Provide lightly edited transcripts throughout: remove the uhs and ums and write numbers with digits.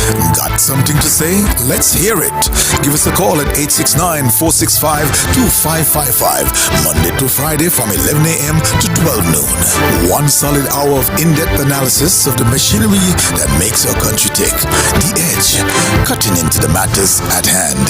Got something to say? Let's hear it. Give us a call at 869-465-2555. Monday to Friday from 11 a.m. to 12 noon. One solid hour of in-depth analysis of the machinery that makes our country tick. The Edge, cutting into the matters at hand.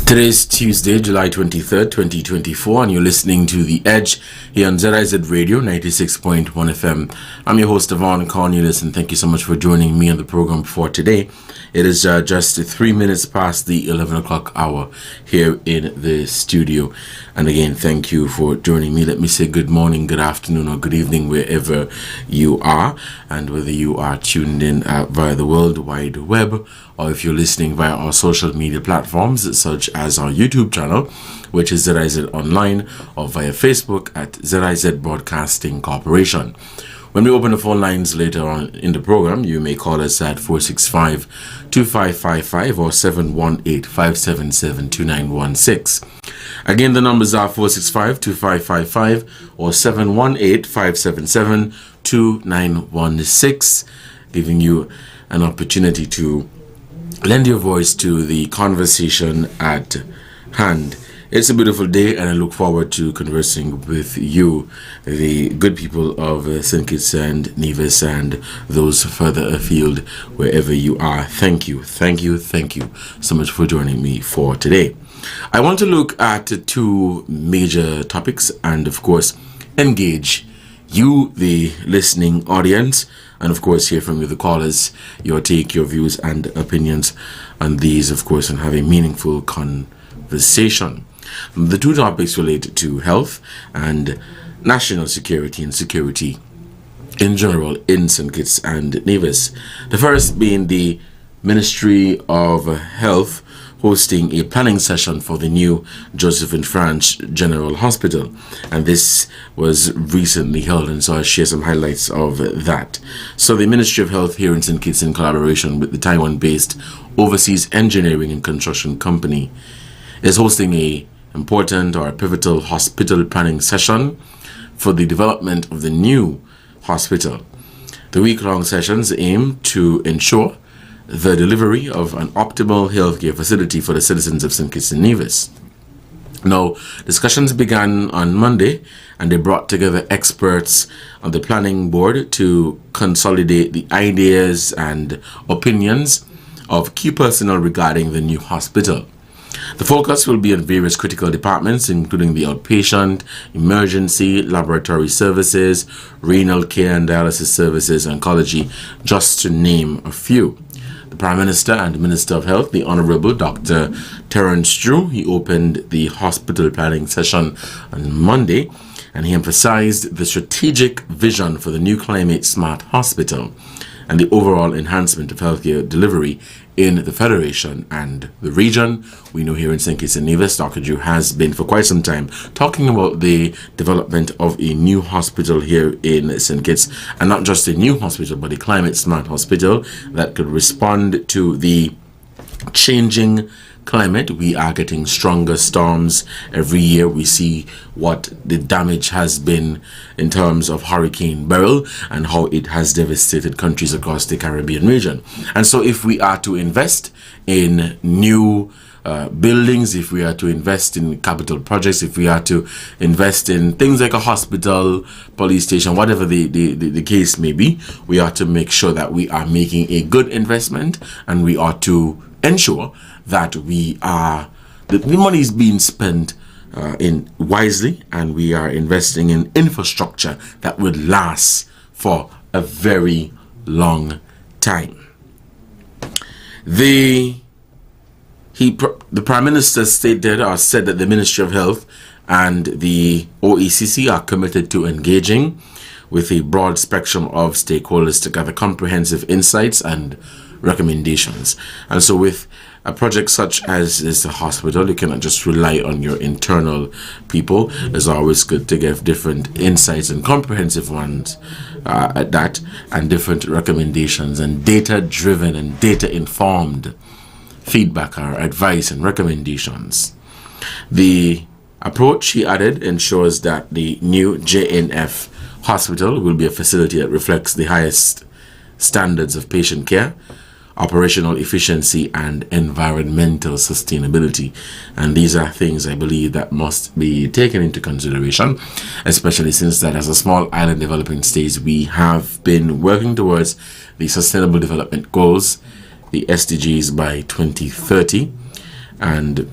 Today is Tuesday, July 23rd, 2024, and you're listening to The Edge here on ZIZ Radio 96.1 FM. I'm your host, Devonne Cornelius, and thank you so much for joining me on the program for today. It is just 3 minutes past the 11 o'clock hour here in the studio. And again, thank you for joining me. Let me say good morning, good afternoon, or good evening wherever you are, and whether you are tuned in via the World Wide Web, or if you're listening via our social media platforms such as our YouTube channel, which is ZIZ Online, or via Facebook at ZIZ Broadcasting Corporation. When we open the phone lines later on in the program, you may call us at 465-2555 or 718-577-2916. Again, the numbers are 465-2555 or 718-577-2916, giving you an opportunity to lend your voice to the conversation at hand. It's a beautiful day, and I look forward to conversing with you, the good people of St. Kitts and Nevis, and those further afield, wherever you are. Thank you so much for joining me for today. I want to look at two major topics and, of course, engage you, the listening audience, and, of course, hear from you, the callers, your take, your views, and opinions on these, of course, and have a meaningful conversation. The two topics relate to health and national security and security in general in St. Kitts and Nevis. The first being the Ministry of Health hosting a planning session for the new Joseph and French General Hospital, and this was recently held, and so I'll share some highlights of that. So the Ministry of Health here in St. Kitts, in collaboration with the Taiwan-based Overseas Engineering and Construction Company, is hosting a pivotal hospital planning session for the development of the new hospital. The week-long sessions aim to ensure the delivery of an optimal healthcare facility for the citizens of St. Kitts and Nevis. Now, discussions began on Monday, and they brought together experts on the planning board to consolidate the ideas and opinions of key personnel regarding the new hospital. The focus will be on various critical departments, including the outpatient, emergency, laboratory services, renal care and dialysis services, oncology, just to name a few. The Prime Minister and Minister of Health, the Honorable Dr. Terence Drew, he opened the hospital planning session on Monday, and he emphasized the strategic vision for the new climate smart hospital and the overall enhancement of healthcare delivery in the Federation and the region. We know here in St. Kitts and Nevis, Dr. Drew has been for quite some time talking about the development of a new hospital here in St. Kitts, and not just a new hospital, but a climate smart hospital that could respond to the changing climate. We are getting stronger storms every year. We see what the damage has been in terms of Hurricane Beryl and how it has devastated countries across the Caribbean region. And so if we are to invest in new buildings, if we are to invest in capital projects, if we are to invest in things like a hospital, police station, whatever the case may be, we ought to make sure that we are making a good investment, and we ought to ensure that the money is being spent in wisely, and we are investing in infrastructure that would last for a very long time. The Prime Minister said that the Ministry of Health and the OECC are committed to engaging with a broad spectrum of stakeholders to gather comprehensive insights and recommendations. And so with a project such as this hospital, you cannot just rely on your internal people. It's always good to give different insights and comprehensive ones at that, and different recommendations and data-driven and data-informed feedback or advice and recommendations. The approach, he added, ensures that the new JNF hospital will be a facility that reflects the highest standards of patient care, operational efficiency, and environmental sustainability. And these are things I believe that must be taken into consideration, especially since that as a small island developing state, we have been working towards the Sustainable Development Goals, the SDGs, by 2030, and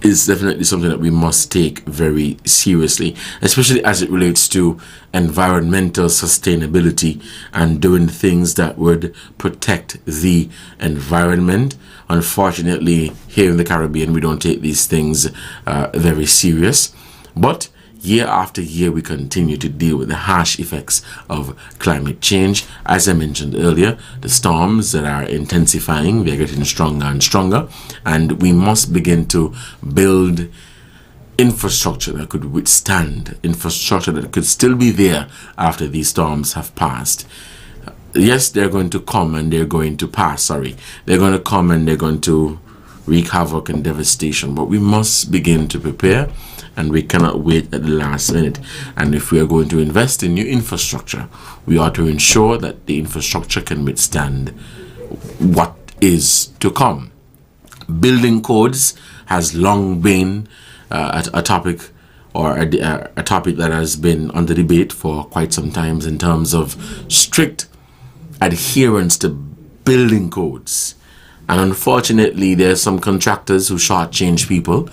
is definitely something that we must take very seriously, especially as it relates to environmental sustainability and doing things that would protect the environment. Unfortunately, here in the Caribbean, we don't take these things very serious, but year after year, we continue to deal with the harsh effects of climate change. As I mentioned earlier, the storms that are intensifying, they're getting stronger and stronger, and we must begin to build infrastructure that could withstand, infrastructure that could still be there after these storms have passed. Yes, they're going to come and they're going to pass, They're going to come and they're going to wreak havoc and devastation, but we must begin to prepare, and we cannot wait at the last minute. And if we are going to invest in new infrastructure, we ought to ensure that the infrastructure can withstand what is to come. Building codes has long been a topic that has been under debate for quite some time in terms of strict adherence to building codes. And unfortunately, there are some contractors who shortchange people.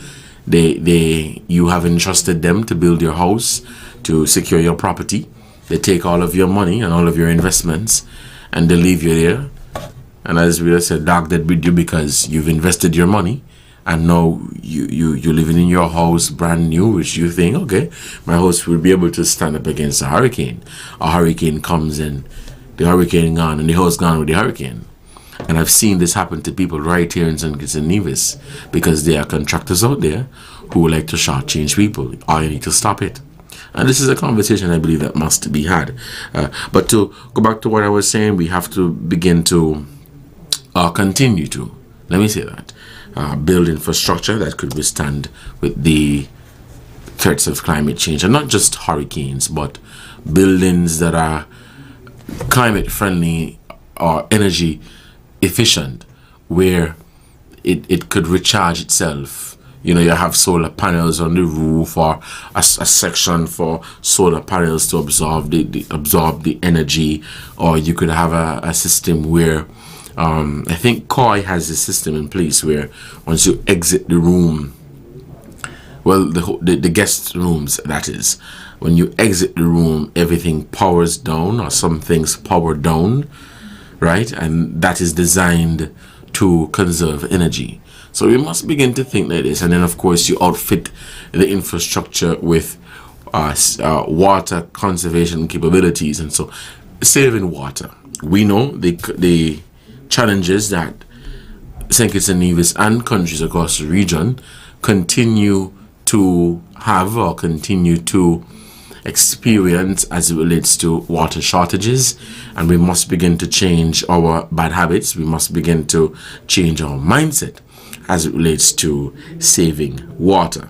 You have entrusted them to build your house, to secure your property. They take all of your money and all of your investments, and they leave you there. And as we said, dog dead with you, because you've invested your money, and now you're living in your house brand new, which you think, okay, my house will be able to stand up against a hurricane. A hurricane comes in, the hurricane gone, and the house gone with the hurricane. And I've seen this happen to people right here in St. Kitts and Nevis, because there are contractors out there who like to shortchange people. All you need to stop it. And this is a conversation I believe that must be had. But to go back to what I was saying, we have to begin to continue to, let me say that, build infrastructure that could withstand with the threats of climate change. And not just hurricanes, but buildings that are climate friendly or energy efficient, where it could recharge itself. You have solar panels on the roof, or a section for solar panels to absorb the energy, or you could have a system where I think Koi has a system in place where once you exit the room, well, the guest rooms, that is, when you exit the room, everything powers down, or some things power down, right? And that is designed to conserve energy. So we must begin to think like this. And then, of course, you outfit the infrastructure with water conservation capabilities. And so saving water. We know the challenges that St. Kitts and Nevis and countries across the region continue to have or continue to experience as it relates to water shortages, and we must begin to change our bad habits. We must begin to change our mindset. as it relates to saving water.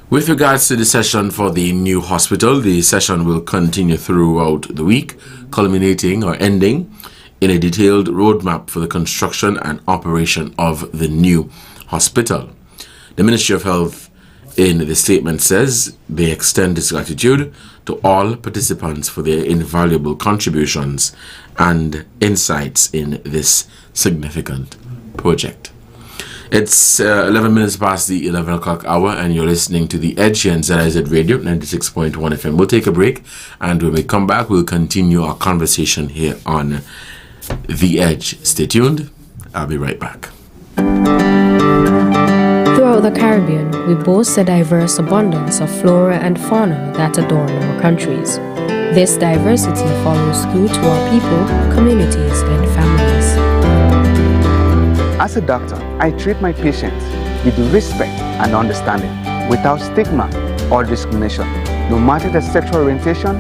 With regards to the session for the new hospital, the session will continue throughout the week, culminating or ending in a detailed roadmap for the construction and operation of the new hospital. The Ministry of Health in the statement says they extend its gratitude to all participants for their invaluable contributions and insights in this significant project. It's 11 minutes past the 11 o'clock hour, and you're listening to The Edge here on ZIZ Radio 96.1 FM. We'll take a break, and when we come back, we'll continue our conversation here on The Edge. Stay tuned. I'll be right back. Throughout the Caribbean, we boast a diverse abundance of flora and fauna that adorn our countries. This diversity follows through to our people, communities, and families. As a doctor, I treat my patients with respect and understanding, without stigma or discrimination, no matter their sexual orientation,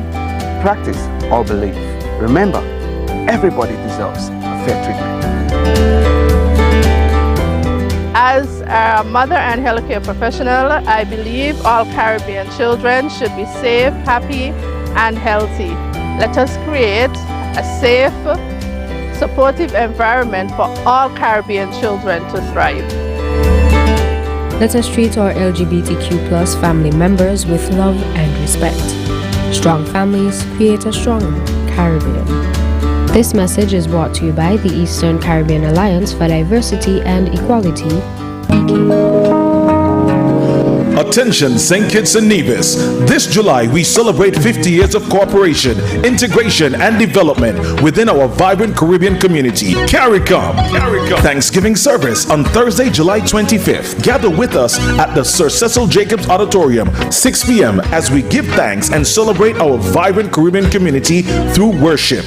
practice, or belief. Remember, everybody deserves a fair treatment. As a mother and healthcare professional, I believe all Caribbean children should be safe, happy, and healthy. Let us create a safe, supportive environment for all Caribbean children to thrive. Let us treat our LGBTQ+ family members with love and respect. Strong families create a stronger Caribbean. This message is brought to you by the Eastern Caribbean Alliance for Diversity and Equality. Attention St. Kitts and Nevis. This July we celebrate 50 years of cooperation, integration and development within our vibrant Caribbean community. CARICOM Thanksgiving service on Thursday, July 25th. Gather with us at the Sir Cecil Jacobs Auditorium, 6 p.m. as we give thanks and celebrate our vibrant Caribbean community through worship.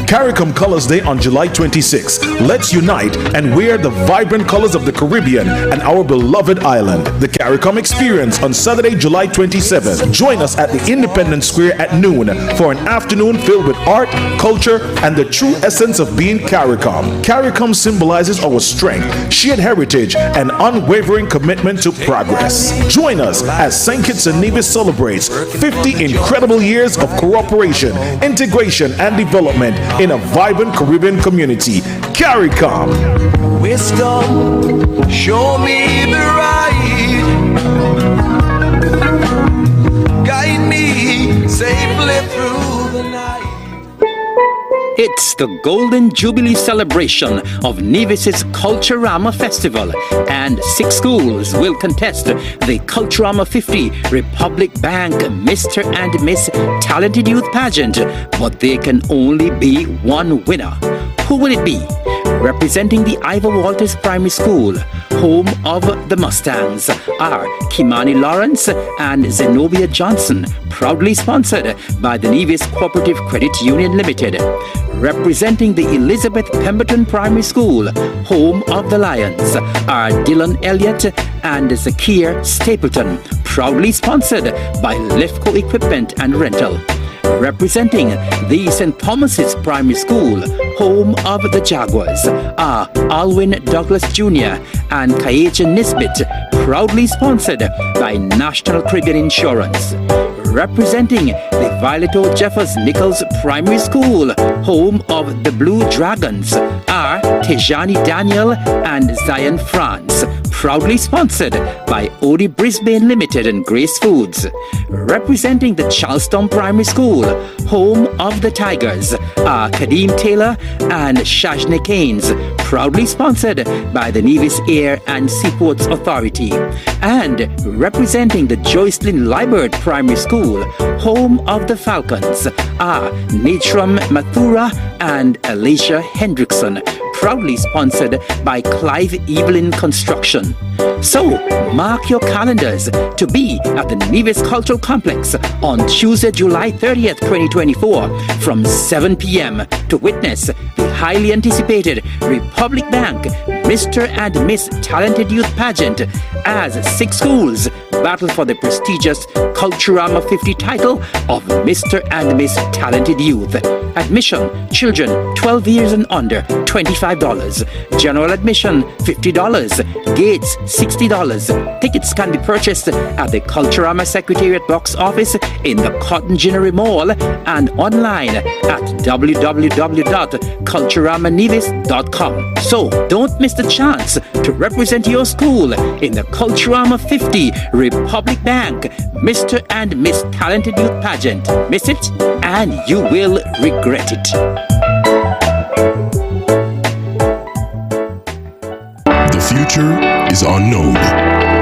CARICOM Colors Day on July 26. Let's unite and wear the vibrant colors of the Caribbean and our beloved island. The CARICOM Experience on Saturday, July 27th. Join us at the Independence Square at noon for an afternoon filled with art, culture, and the true essence of being CARICOM. CARICOM symbolizes our strength, shared heritage, and unwavering commitment to progress. Join us as St. Kitts and Nevis celebrates 50 incredible years of cooperation, integration, and development in a vibrant Caribbean community. CARICOM. Wisdom, show me the right. Guide me safely through the night. It's the Golden Jubilee celebration of Nevis's Culturama Festival, and 6 schools will contest the Culturama 50 Republic Bank Mr. and Miss Talented Youth Pageant, but there can only be one winner. Who will it be? Representing the Ivor Walters Primary School, home of the Mustangs, are Kimani Lawrence and Zenobia Johnson, proudly sponsored by the Nevis Cooperative Credit Union Limited. Representing the Elizabeth Pemberton Primary School, home of the Lions, are Dylan Elliott and Zakir Stapleton, proudly sponsored by Lefco Equipment and Rental. Representing the St. Thomas's Primary School, home of the Jaguars, are Alwyn Douglas Jr. and Kayecha Nisbet, proudly sponsored by National Caribbean Insurance. Representing the Violet O. Jeffers Nichols Primary School, home of the Blue Dragons, are Tejani Daniel and Zion France, proudly sponsored by Odie Brisbane Limited and Grace Foods. Representing the Charlestown Primary School, home of the Tigers, are Kadeem Taylor and Shajne Keynes, proudly sponsored by the Nevis Air and Seaports Authority. And representing the Joycelyn Liebert Primary School, home of the Falcons, are Natram Mathura and Alicia Hendrickson, proudly sponsored by Clive Evelyn Construction. So, mark your calendars to be at the Nevis Cultural Complex on Tuesday, July 30th, 2024 from 7 p.m. to witness the highly anticipated Republic Bank Mr. and Miss Talented Youth Pageant as 6 schools battle for the prestigious Culturama 50 title of Mr. and Miss Talented Youth. Admission, children 12 years and under, $25. General admission, $50. Gates, $60. Tickets can be purchased at the Culturama Secretariat box office in the Cotton Ginnery Mall and online at www.culturamanivis.com. So don't miss the chance to represent your school in the Culturama 50 Republic Bank Mr. and Miss Talented Youth Pageant. Miss it and you will regret it. The future is unknown.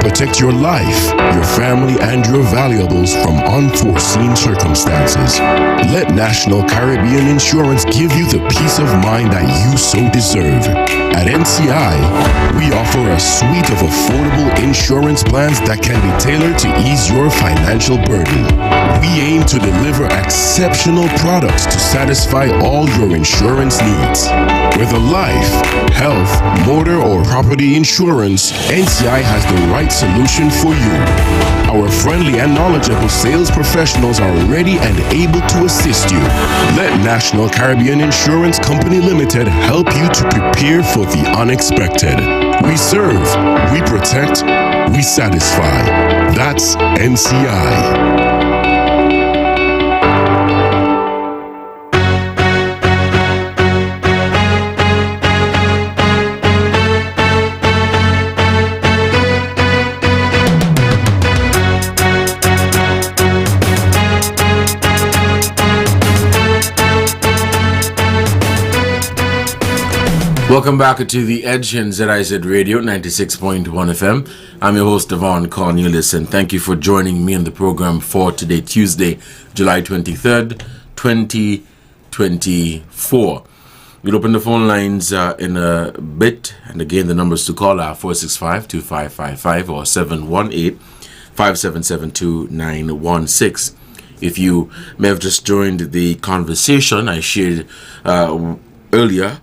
Protect your life, your family, and your valuables from unforeseen circumstances. Let National Caribbean Insurance give you the peace of mind that you so deserve. At NCI, we offer a suite of affordable insurance plans that can be tailored to ease your financial burden. We aim to deliver exceptional products to satisfy all your insurance needs. Whether life, health, motor, or property insurance, NCI has the right solution for you. Our friendly and knowledgeable sales professionals are ready and able to assist you. Let National Caribbean Insurance Company Limited help you to prepare for the unexpected. We serve, we protect, we satisfy. That's NCI. Welcome back to The Edge in ZIZ Radio 96.1 FM. I'm your host, Devonne Cornelius, and thank you for joining me on the program for today, Tuesday, July 23rd, 2024. We'll open the phone lines in a bit, and again, the numbers to call are 465-2555 or 718-577-2916. If you may have just joined the conversation, I shared earlier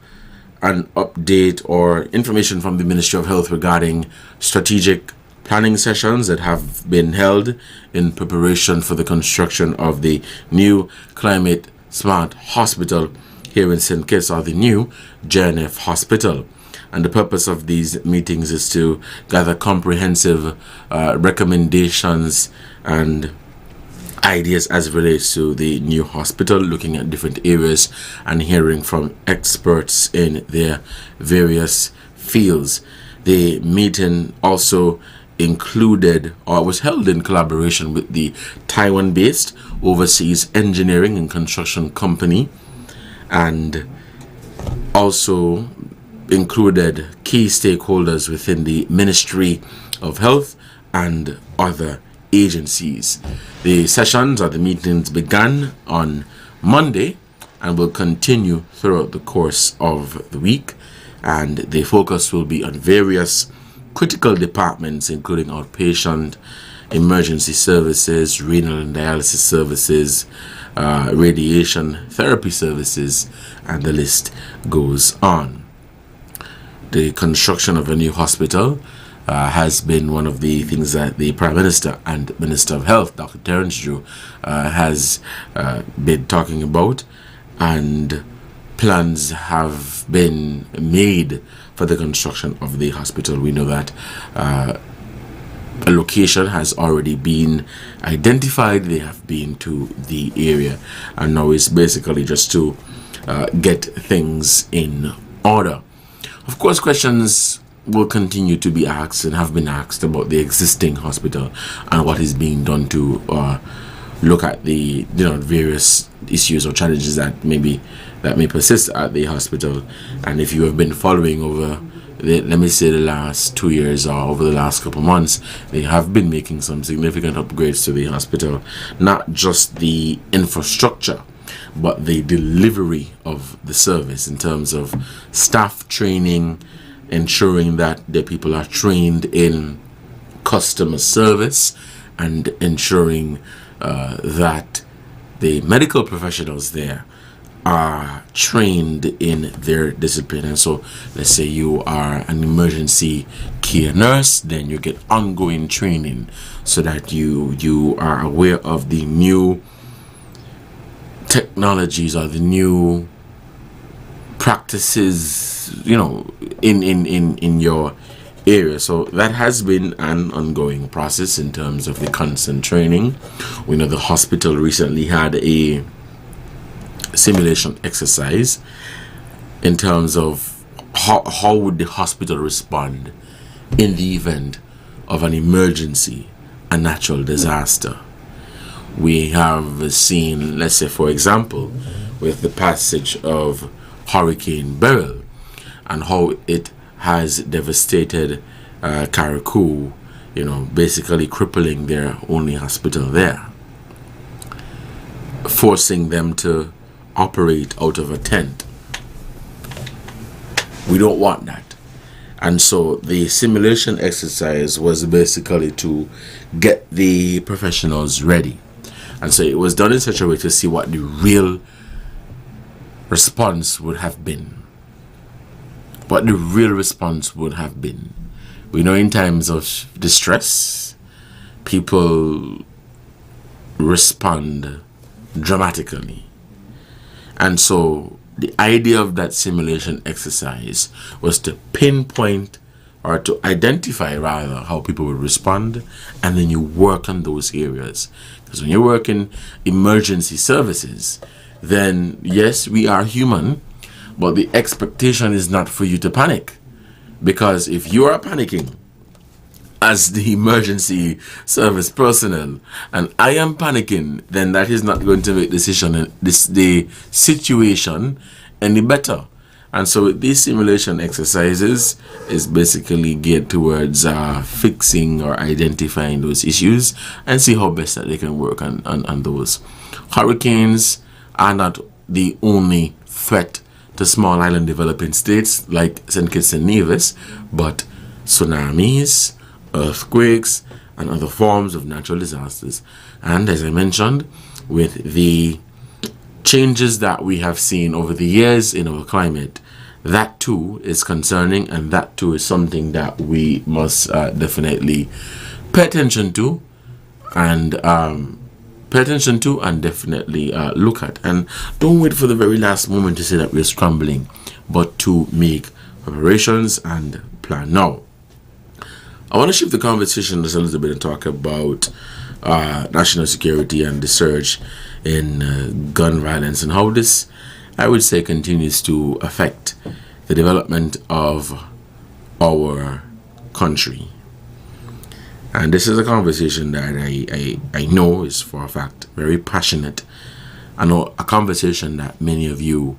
an update or information from the Ministry of Health regarding strategic planning sessions that have been held in preparation for the construction of the new Climate Smart Hospital here in St. Kitts, or the new JNF Hospital. And the purpose of these meetings is to gather comprehensive recommendations and ideas as it relates to the new hospital, looking at different areas and hearing from experts in their various fields. The meeting also included, or was held in collaboration with, the Taiwan-based Overseas Engineering and Construction Company, and also included key stakeholders within the Ministry of Health and other agencies. The sessions or the meetings began on Monday and will continue throughout the course of the week, and the focus will be on various critical departments, including outpatient, emergency services, renal and dialysis services, radiation therapy services, and the list goes on. The construction of a new hospital has been one of the things that the Prime Minister and Minister of Health, Dr. Terence Drew, has been talking about, and plans have been made for the construction of the hospital. We know that a location has already been identified. They have been to the area, and now it's basically just to get things in order. Of course, questions will continue to be asked and have been asked about the existing hospital and what is being done to look at the various issues or challenges that may persist at the hospital. And if you have been following over the last 2 years or over the last couple months, they have been making some significant upgrades to the hospital, not just the infrastructure but the delivery of the service in terms of staff training, ensuring that the people are trained in customer service, and ensuring that the medical professionals there are trained in their discipline. And so let's say you are an emergency care nurse, then you get ongoing training so that you are aware of the new technologies or the new practices, you know, in your area. So that has been an ongoing process in terms of the constant training. We know the hospital recently had a simulation exercise in terms of how would the hospital respond in the event of an emergency, a natural disaster. We have seen, let's say for example, with the passage of Hurricane Beryl and how it has devastated Carriacou, you know, basically crippling their only hospital there, forcing them to operate out of a tent. We don't want that. And so the simulation exercise was basically to get the professionals ready. And so it was done in such a way to see what the real response would have been. What the real response would have been. We know in times of distress, people respond dramatically. And so the idea of that simulation exercise was to pinpoint or to identify rather how people would respond, and then you work on those areas. Because when you work in emergency services, then yes, we are human, but the expectation is not for you to panic. Because if you are panicking as the emergency service personnel and I am panicking, then that is not going to make the situation any better. And so these simulation exercises is basically geared towards fixing or identifying those issues and see how best that they can work on those. Hurricanes are not the only threat to small island developing states like St. Kitts and Nevis, but tsunamis, earthquakes, and other forms of natural disasters. And as I mentioned, with the changes that we have seen over the years in our climate, that too is concerning, and that too is something that we must definitely pay attention to and definitely look at. And don't wait for the very last moment to say that we're scrambling, but to make preparations and plan now. I want to shift the conversation just a little bit and talk about national security and the surge in gun violence and how this, I would say, continues to affect the development of our country. And this is a conversation that I know is for a fact very passionate. I know a conversation that many of you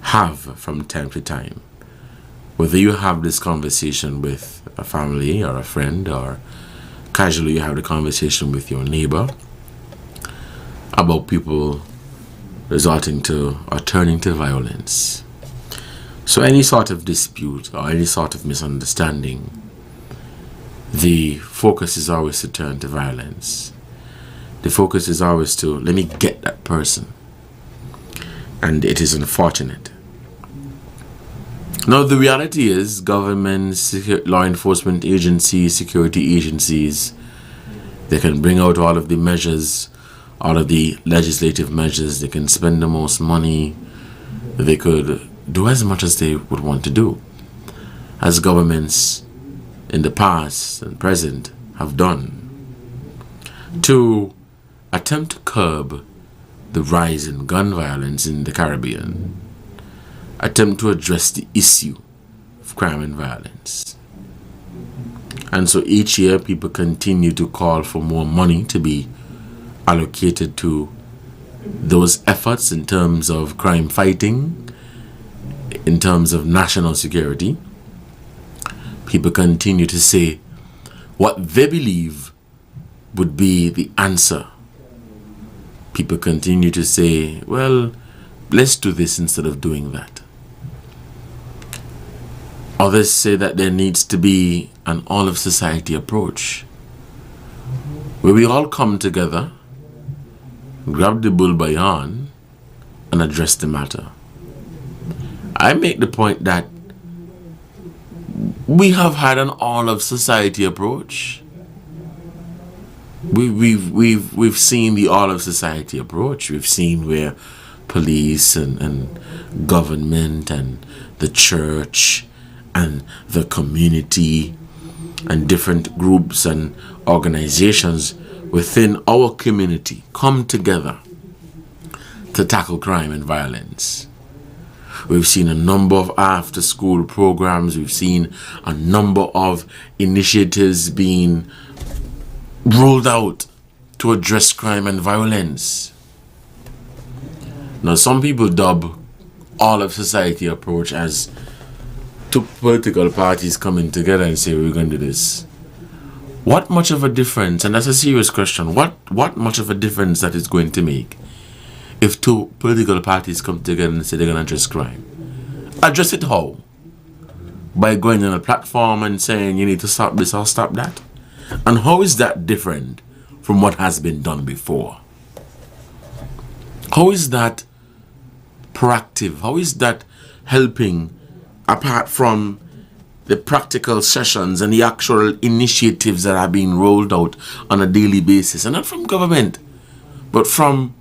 have from time to time. Whether you have this conversation with a family or a friend, or casually you have the conversation with your neighbor about people resorting to or turning to violence. So any sort of dispute or any sort of misunderstanding, the focus is always to turn to violence. The focus is always to, let me get that person. And it is unfortunate. Now, the reality is governments, law enforcement agencies, security agencies, they can bring out all of the measures, all of the legislative measures. They can spend the most money. They could do as much as they would want to do, as governments in the past and present have done, to attempt to curb the rise in gun violence in the Caribbean, attempt to address the issue of crime and violence. And so each year people continue to call for more money to be allocated to those efforts in terms of crime fighting, in terms of national security. People continue to say what they believe would be the answer. People continue to say, well, let's do this instead of doing that. Others say that there needs to be an all-of-society approach where we all come together, grab the bull by horn, and address the matter. I make the point that we have had an all of society approach. We've seen the all of society approach. We've seen where police and government and the church and the community and different groups and organizations within our community come together to tackle crime and violence. We've seen a number of after-school programs. We've seen a number of initiatives being rolled out to address crime and violence. Now, some people dub all of society approach as two political parties coming together and say, we're going to do this. What much of a difference, and that's a serious question, what much of a difference that is going to make if two political parties come together and say they're going to address crime? Address it how? By going on a platform and saying you need to stop this or stop that? And how is that different from what has been done before? How is that proactive? How is that helping, apart from the practical sessions and the actual initiatives that are being rolled out on a daily basis, and not from government, but from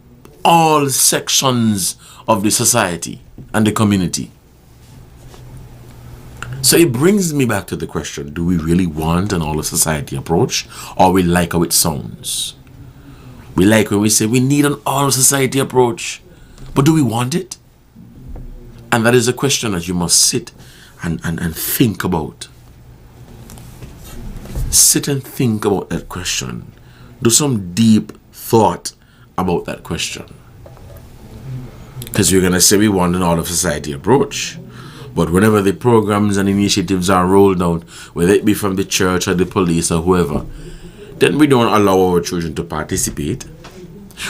all sections of the society and the community? So it brings me back to the question, do we really want an all of society approach, or we like how it sounds? We like when we say we need an all of society approach, but do we want it? And that is a question that you must sit and think about. Sit and think about that question. Do some deep thought about that question. Because you're going to say we want an all of society approach. But whenever the programs and initiatives are rolled out, whether it be from the church or the police or whoever, then we don't allow our children to participate.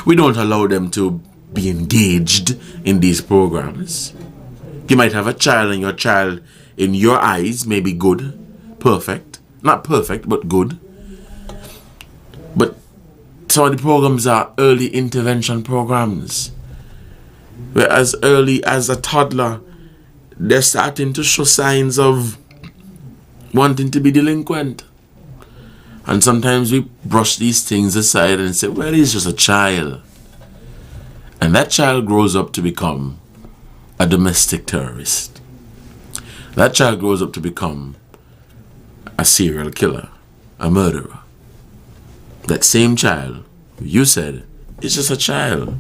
We don't allow them to be engaged in these programs. You might have a child, and your child, in your eyes, may be good, perfect. Not perfect, but good. But some of the programs are early intervention programs, where as early as a toddler, they're starting to show signs of wanting to be delinquent. And sometimes we brush these things aside and say, well, he's just a child. And that child grows up to become a domestic terrorist. That child grows up to become a serial killer, a murderer. That same child, you said, is just a child.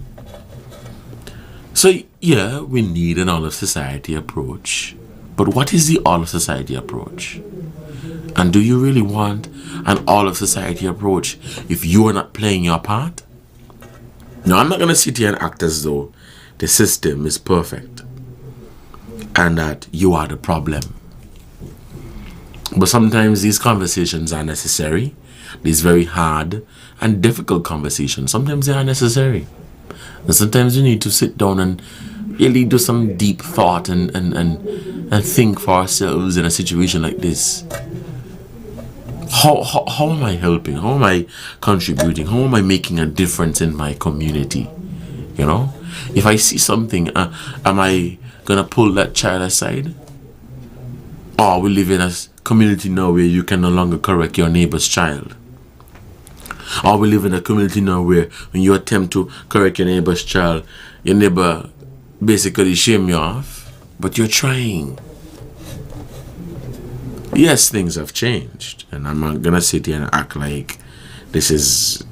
So, yeah, we need an all of society approach. But what is the all of society approach? And do you really want an all of society approach if you are not playing your part? Now, I'm not going to sit here and act as though the system is perfect and that you are the problem. But sometimes these conversations are necessary. These very hard and difficult conversations, sometimes they are necessary. And sometimes you need to sit down and really do some deep thought and think for ourselves in a situation like this. How am I helping? How am I contributing? How am I making a difference in my community? You know, if I see something, am I gonna pull that child aside? Or we live in a community now where you can no longer correct your neighbor's child. Or we live in a community now where when you attempt to correct your neighbor's child, your neighbor basically shame you off, but you're trying. Yes, things have changed, and I'm not gonna sit here and act like this is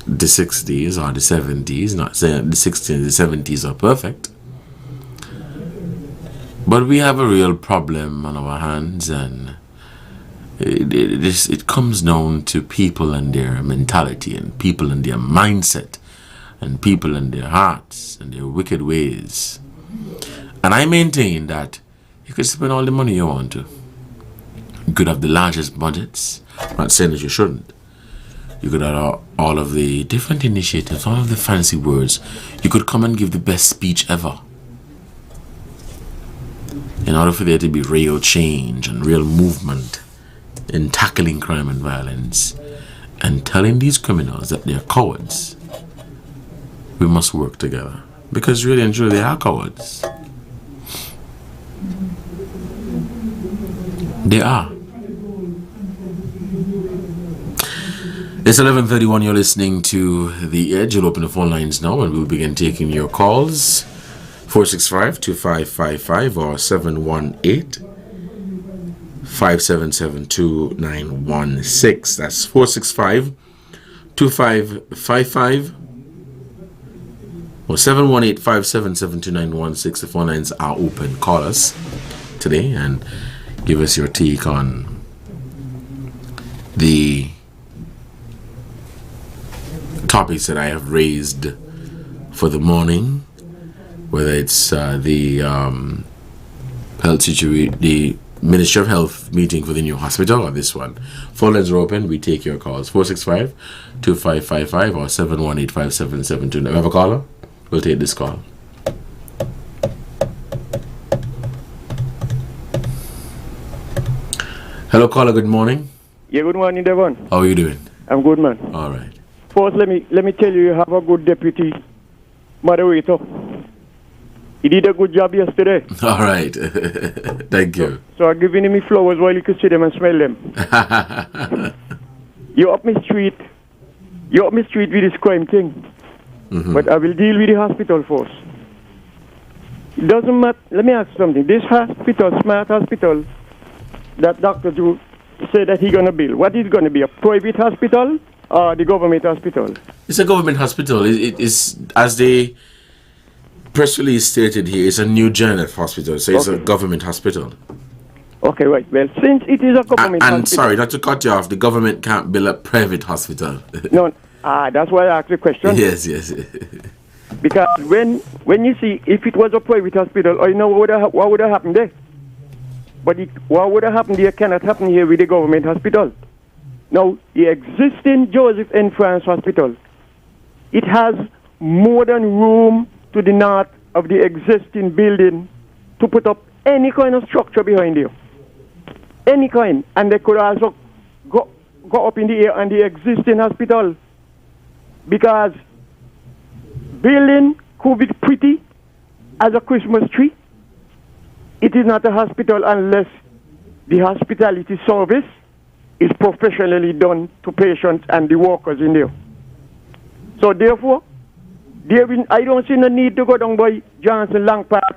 the 60s or the 70s, not saying the 60s and the 70s are perfect. But we have a real problem on our hands, and it comes down to people and their mentality, and people and their mindset, and people and their hearts and their wicked ways. And I maintain that you could spend all the money you want to. You could have the largest budgets. I'm not saying that you shouldn't. You could have all of the different initiatives, all of the fancy words. You could come and give the best speech ever. In order for there to be real change and real movement in tackling crime and violence and telling these criminals that they're cowards, we must work together. Because really and truly, they are cowards. They are. It's 11:31. You're listening to The Edge. You'll open the phone lines now and we'll begin taking your calls. 465-2555 or 718-577-2916. That's 465-2555 or 718-577-2916. The phone lines are open. Call us today and give us your take on the topics that I have raised for the morning, whether it's the health situation, the Ministry of Health meeting for the new hospital, or this one. Phone lines are open. We take your calls. 465-2555 or 718-577-2916. We have a caller? We'll take this call. Hello, caller. Good morning. Yeah, good morning, Devon. How are you doing? I'm good, man. All right. First, let me tell you have a good deputy moderator. He did a good job yesterday. All right. Thank you. So I'm giving him his flowers while he could see them and smell them. You're up my street with this crime thing. Mm-hmm. But I will deal with the hospital first. It doesn't matter. Let me ask you something. This hospital, smart hospital, that Dr. Drew said that he's going to build, what is going to be, a private hospital or the government hospital? It's a government hospital. It is, as the press release stated here, it's a new Janet hospital, so it's a government hospital. Okay, right. Well, since it is a government hospital... And sorry, not to cut you off, the government can't build a private hospital. No, that's why I asked the question. Yes. Because when you see, if it was a private hospital, you know what would have happened there? But what would have happened there cannot happen here with the government hospital. Now, the existing Joseph N. France Hospital, it has more than room to the north of the existing building to put up any kind of structure behind you. Any kind. And they could also go up in the air on the existing hospital. Because building could be pretty as a Christmas tree. It is not a hospital unless the hospitality service is professionally done to patients and the workers in there. So therefore, I don't see no need to go down by Johnson Long Park,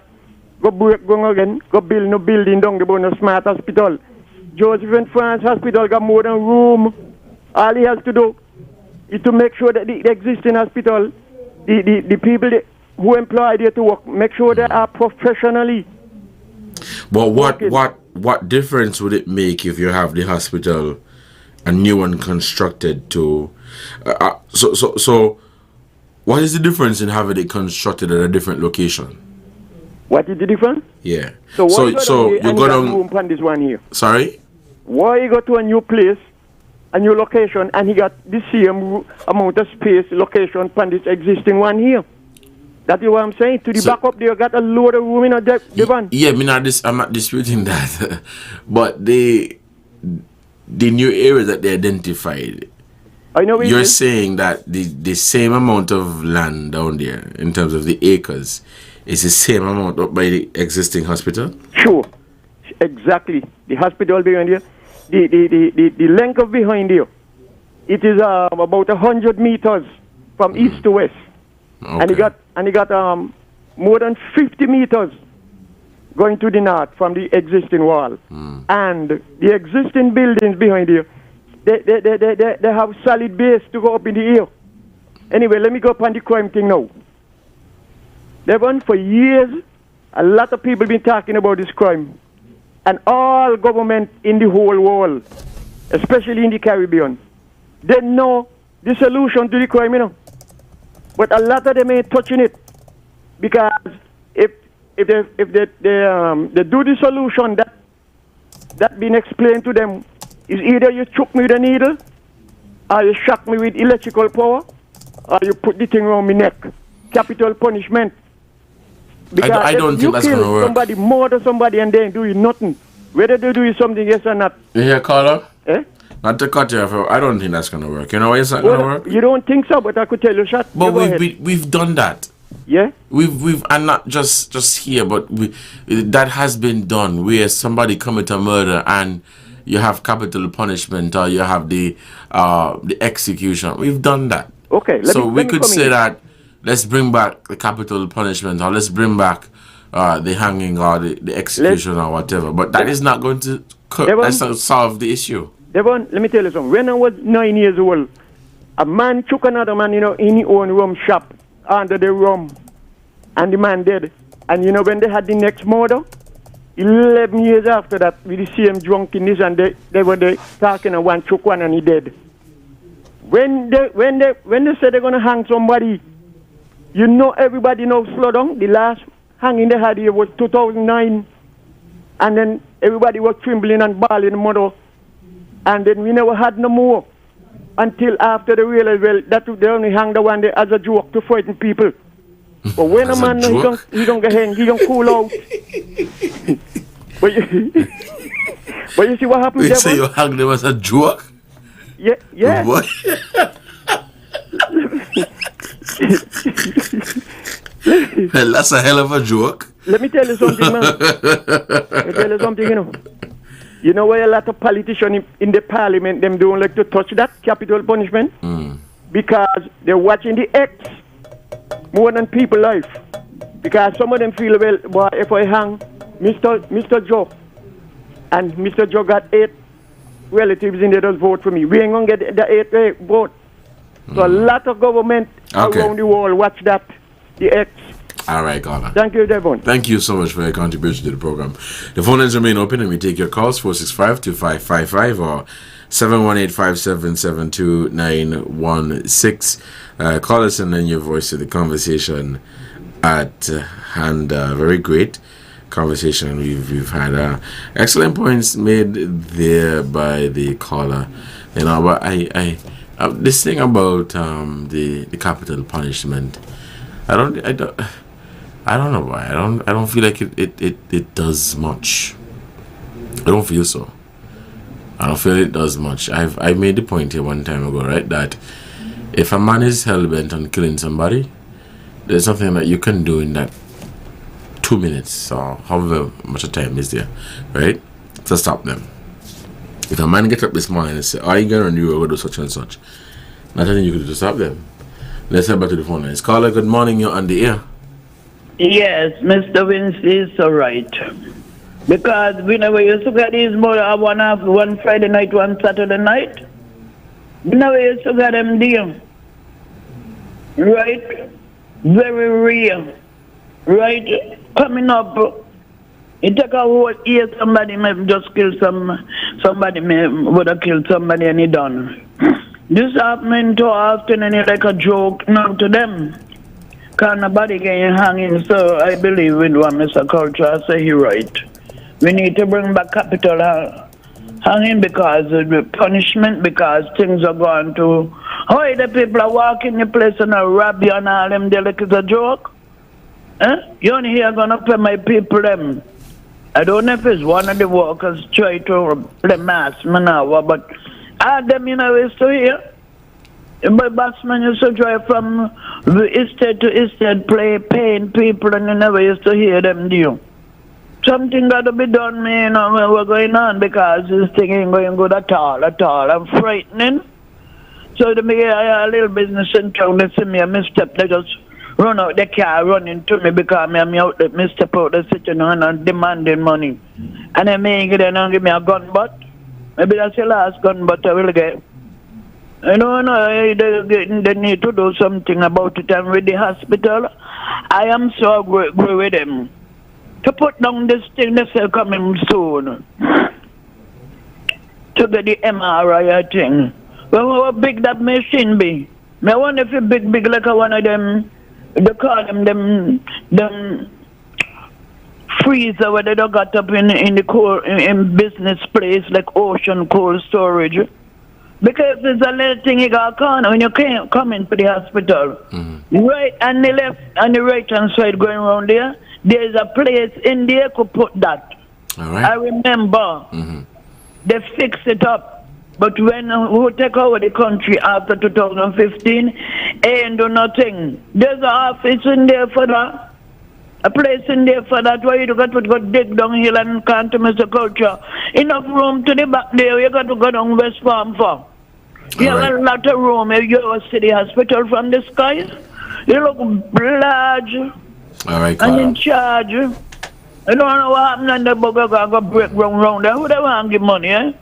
go break going again, go build no building down the no smart hospital. Joseph and France Hospital got more than room. All he has to do is to make sure that the existing hospital, the people who employ there to work, make sure they are professionally. But what difference would it make if you have the hospital a new one constructed to so what is the difference in having it constructed at a different location? What is the difference? Yeah. So you go down room on this one here. Sorry? Why you go to a new place, a new location, and he got the same amount of space location on this existing one here? That is what I'm saying. To the back up there, got a load of room in a Devon. Yeah, I'm not disputing that. But the new area that they identified, I know you're saying that the same amount of land down there, in terms of the acres, is the same amount up by the existing hospital? Sure. Exactly. The hospital behind here, the length of behind here, it is about 100 meters from east to west. Okay. And he got more than 50 meters going to the north from the existing wall. And the existing buildings behind here, they have solid base to go up in the air. Anyway, let me go up on the crime thing now. Devon, for years, a lot of people been talking about this crime. And all government in the whole world, especially in the Caribbean, they know the solution to the crime, you know. But a lot of them ain't touching it, because if they do the solution that been explained to them, is either you choke me with a needle, or you shock me with electrical power, or you put the thing around my neck. Capital punishment. Because I don't think that's gonna work. Somebody murder somebody and they ain't doing nothing, whether they do something yes or not. You hear, caller? Eh? Not to cut you off, I don't think that's gonna work. You know why it's not gonna work? You don't think so, but I could tell you, shut. But we've done that. Yeah? We've and not just here, but that has been done where somebody commit a murder and you have capital punishment or you have the execution. We've done that. Okay. So we could say that let's bring back the capital punishment or let's bring back the hanging or the execution or whatever. But that is not going to solve the issue. Devon, let me tell you something. When I was 9 years old, a man took another man, in his own rum shop under the rum, and the man dead. And when they had the next murder, 11 years after that, with the same drunkenness, and they were there talking, and one took one and he dead. When they say they're gonna hang somebody, everybody knows slow down. The last hanging they had here was 2009, and then everybody was trembling and bawling mother, and then we never had no more until after they realized that they only hang the one there as a joke to frighten people. But when a man he don't get hanged, he don't cool out. but you see what happened? You say you hang them as a joke? Yeah. What? Well, that's a hell of a joke. Let me tell you something, man. Let me tell you something, You know why a lot of politicians in the parliament, them don't like to touch that capital punishment? Because they're watching the X more than people life. Because some of them feel, well, boy, if I hang Mr. Joe, and Mr. Joe got 8 relatives in there that vote for me, we ain't going to get the 8 vote. So a lot of government around the world watch that, the X. All right, caller. Thank you, Devon. Thank you so much for your contribution to the program. The phone lines remain open and we take your calls 465-2555 or 718-577-2916. Call us and lend your voice to the conversation at hand. Very great conversation we've had. Excellent points made there by the caller. But I this thing about the capital punishment, I don't know why. I don't feel like it does much. I don't feel so. I don't feel it does much. I made the point here one time ago, right, that if a man is hell bent on killing somebody, there's something that you can do in that 2 minutes or however much time is there, right, to stop them. If a man get up this morning and say, "Oh, you gonna do over do such and such," nothing you could do to stop them. Let's head back to the phone lines. Caller, good morning. You're on the air. Yes, Mr. Vince is so right. Because we never used to get these more one Friday night, one Saturday night. We never used to get them there. Right? Very real. Right? Coming up, it take a whole year somebody may just kill somebody may would have killed somebody and he done. This happening too often and it's like a joke now to them. Because nobody can hanging, so I believe with what Mr. Culture say he right. We need to bring back capital hanging because of the punishment, because things are going to... How the people are walking the place and rob you and all them, they like it's a joke? You only here going to pay my people them. I don't know if it's one of the workers try to play mass now, but all them, is to here. But Batsman used to drive from the estate to estate, paying people, and you never used to hear them do. Something got to be done, man, what's going on, because this thing ain't going good at all. I'm frightening. So to me, I have a little business in town, they see me a misstep, they just run out the car, running to me because I'm out there, misstep out the sitting and demanding money. And then me get and give me a gun butt. Maybe that's the last gun butt I will get. They need to do something about it. And with the hospital, I am so agree with them. To put down this thing, they say coming soon. To get the MRI thing. Well, how big that machine be? I wonder if it's big like one of them, they call them freezer where they don't got up in the cold, in business place like ocean cold storage. Because there's a little thing you got corner when you can't come in for the hospital. Right on the left and the right hand side going around there, there's a place in there could put that. All right. I remember they fixed it up. But when who take over the country after 2015, ain't do nothing. There's an office in there for that. A place in there for that where you got to go dig down hill and can't miss the culture. Enough room to the back there, you got to go down West Farm for. You have a lot of room if you see the hospital from the sky. You look large. All right, and in charge. You don't know what happened and the bugger go break round there. Who they want to give money, eh?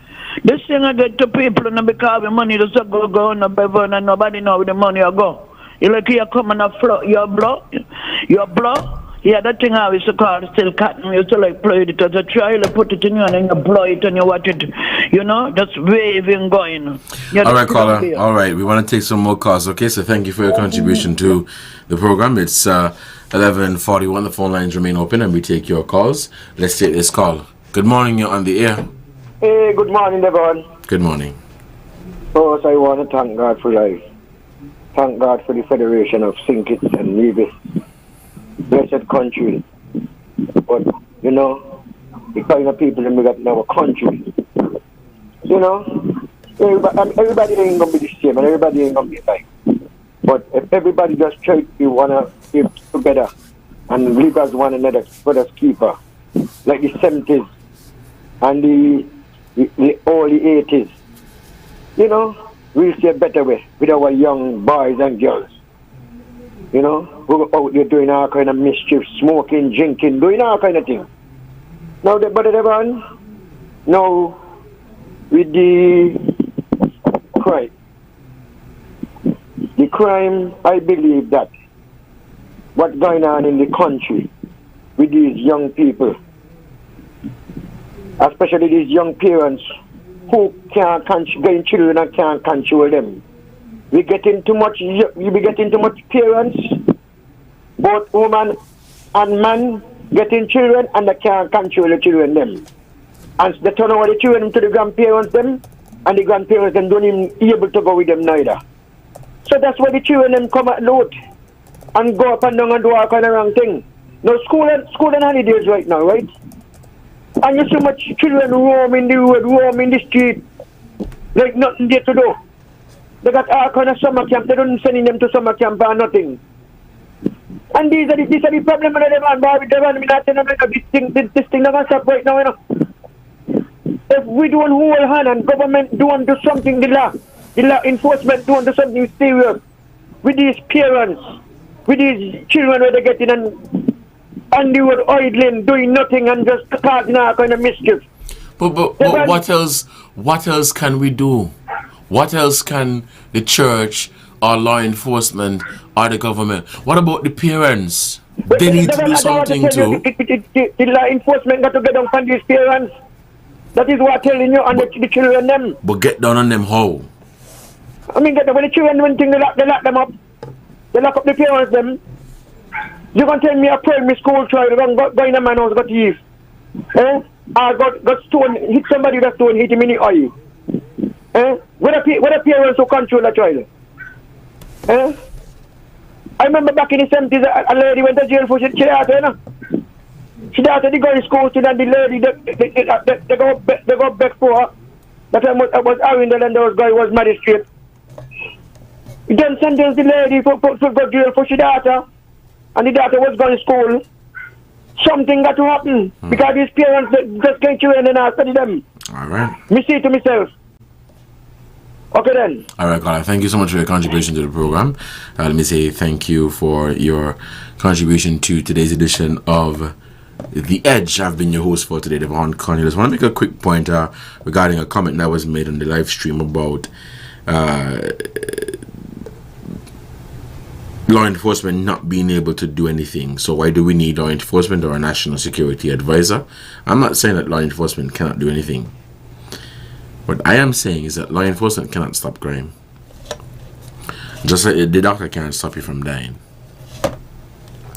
This thing I get to people and because the money just go on the Devonne and nobody know where the money will go. You like you come and your blow. Yeah, that thing I used to call still cotton. We used to like play it as a trial, put it in you and then you blow it and you watch it, you know, just waving going. All right, caller. All right, we want to take some more calls. Okay, so thank you for your contribution to the program. It's 11:41. The phone lines remain open and we take your calls. Let's take this call. Good morning, you're on the air. Hey, good morning, Devonne. Good morning. First, I want to thank God for life. Thank God for the Federation of St. Kitts and Nevis. Blessed country. But, you know, the kind of people that we got in our country, you know, everybody ain't going to be the same and everybody ain't going to be like. But if everybody just try to want to live together and live as one another, brother's keeper, like the 70s and the early 80s, you know, we'll see a better way with our young boys and girls. You know, who go out there doing all kind of mischief, smoking, drinking, doing all kind of things. Now, but Devonne, now with the crime, I believe that what's going on in the country with these young people, especially these young parents who can't control children and can't control them. We getting too much parents, both woman and man getting children and they can't control the children them. And they turn over the children to the grandparents them and the grandparents them don't even able to go with them neither. So that's why the children them come at load and go up and down and do all kind of wrong thing. Now school and holidays right now, right? And you see much children roam in the road, roam in the street, like nothing there to do. They got all kind of summer camp. They don't send them to summer camp or nothing. And these are the problem with them and Bobby Devon. I'm not telling them this thing not gonna stop right now, you know. If we don't hold hand and government don't do something, the law enforcement don't do something serious with these parents, with these children where they get in and the road idling, doing nothing and just causing all kind of mischief. But what else can we do? What else can the church or law enforcement or the government? What about the parents? They need to do something too. The law enforcement got to get down on these parents. That is what I'm telling you, and the children them. But get down on them how? I mean, get down when the children when thing they lock them up. They lock up the parents them. You can tell me a primary school child go in a man house got thief. Or got stone, hit somebody with a stone, hit him in the eye. What a parents who control a child? I remember back in the 70s, a lady went to jail for she daughter, you know. She daughter, they go to school, and the lady, they go back for her. That time was Arundel and those guy was magistrate. Then sentenced the lady for go to jail for she daughter, and the daughter was going to school. Something got to happen, because these parents just can't children and I study them. All right. Me see to myself. Okay then. All right, Carla. Thank you so much for your contribution to the program. Let me say thank you for your contribution to today's edition of The Edge. I've been your host for today, Devonne Cornelius. I want to make a quick point regarding a comment that was made on the live stream about law enforcement not being able to do anything. So why do we need law enforcement or a national security advisor? I'm not saying that law enforcement cannot do anything. What I am saying is that law enforcement cannot stop crime. Just like the doctor can't stop you from dying.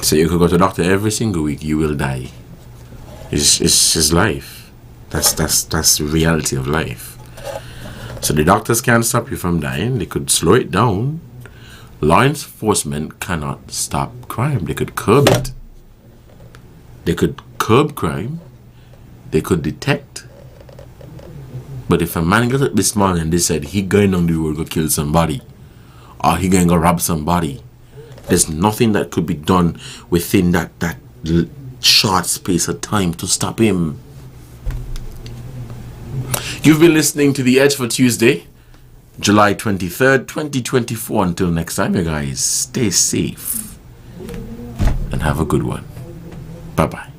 So you could go to the doctor every single week, you will die. It's just life. That's the reality of life. So the doctors can't stop you from dying. They could slow it down. Law enforcement cannot stop crime. They could curb it. They could curb crime. They could detect. But if a man got up this morning and they said he going on the road to kill somebody, or he going to rob somebody, there's nothing that could be done within that short space of time to stop him. You've been listening to The Edge for Tuesday, July 23rd, 2024. Until next time, you guys, stay safe and have a good one. Bye-bye.